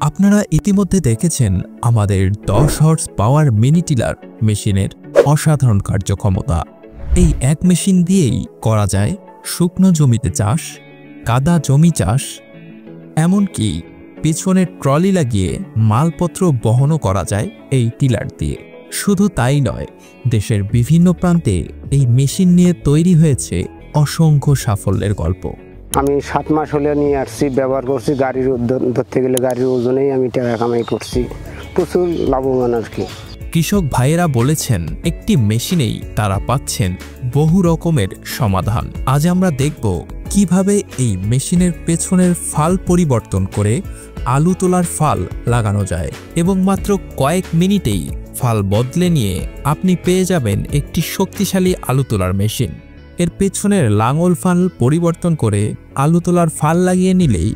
আপনারা ইতিমধ্যে দেখেছেন আমাদের 10 হর্স পাওয়ার মিনি টিলার মেশিনের অসাধারণ কার্যক্ষমতা। এই এক মেশিন দিয়েই করা যায় শুকনো জমিতে চাষ, কাদা জমি চাষ, এমনকি পিছনে ট্রলি লাগিয়ে মালপত্র বহনও করা যায় এই টিলার দিয়ে। শুধু তাই নয়, দেশের বিভিন্ন প্রান্তে এই মেশিন নিয়ে তৈরি হয়েছে অসংখ্য সাফল্যের গল্প। আমি 7 মাস হলে নিয়ে আসছি, ব্যবহার করছি। গাড়ির ধরতে গেলে গাড়ির ওজনেই আমি টাকা কামাই করছি, প্রচুর লাভবান আর কি। কৃষক ভাইয়েরা বলেছেন একটি মেশিনেই তারা পাচ্ছেন বহু রকমের সমাধান। আজ আমরা দেখব কিভাবে এই মেশিনের পেছনের ফাল পরিবর্তন করে আলু তোলার ফাল লাগানো যায় এবং মাত্র কয়েক মিনিটেই ফাল বদলে নিয়ে আপনি পেয়ে যাবেন একটি শক্তিশালী আলু তোলার মেশিন। এর পেছনের লাঙল ফাল পরিবর্তন করে আলু তোলার ফাল লাগিয়ে নিলেই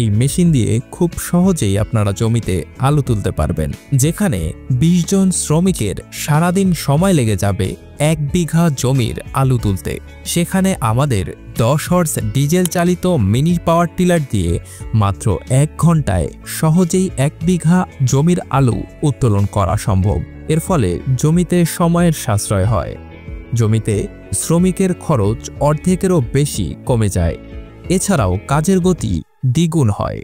এই মেশিন দিয়ে খুব সহজেই আপনারা জমিতে আলু তুলতে পারবেন। যেখানে 20 জন শ্রমিকের সারাদিন সময় লেগে যাবে 1 বিঘা জমির আলু তুলতে, সেখানে আমাদের 10 হর্স ডিজেল চালিত মিনি পাওয়ার টিলার দিয়ে মাত্র 1 ঘন্টায় সহজেই 1 বিঘা জমির আলু উত্তোলন করা সম্ভব। এর ফলে জমিতে সময়ের সাশ্রয় হয়, জমিতে শ্রমিকের খরচ অর্ধেকেরও বেশি কমে যায়, এছাড়াও কাজের গতি দ্বিগুণ হয়।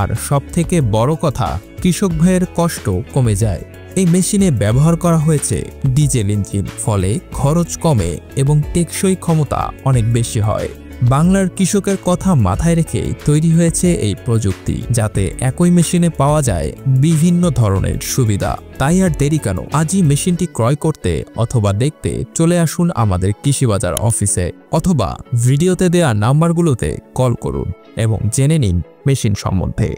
আর সবথেকে বড় কথা, কৃষক ভাইয়ের কষ্ট কমে যায়। এই মেশিনে ব্যবহার করা হয়েছে ডিজেল ইঞ্জিন, ফলে খরচ কমে এবং টেকসই ক্ষমতা অনেক বেশি হয়। বাংলার কৃষকের কথা মাথায় রেখে তৈরি হয়েছে এই প্রযুক্তি, যাতে একই মেশিনে পাওয়া যায় বিভিন্ন ধরনের সুবিধা। তাই আর দেরি কেন, আজই মেশিনটি ক্রয় করতে অথবা দেখতে চলে আসুন আমাদের কৃষি বাজার অফিসে, অথবা ভিডিওতে দেয়া নাম্বারগুলোতে কল করুন এবং জেনে নিন মেশিন সম্বন্ধে।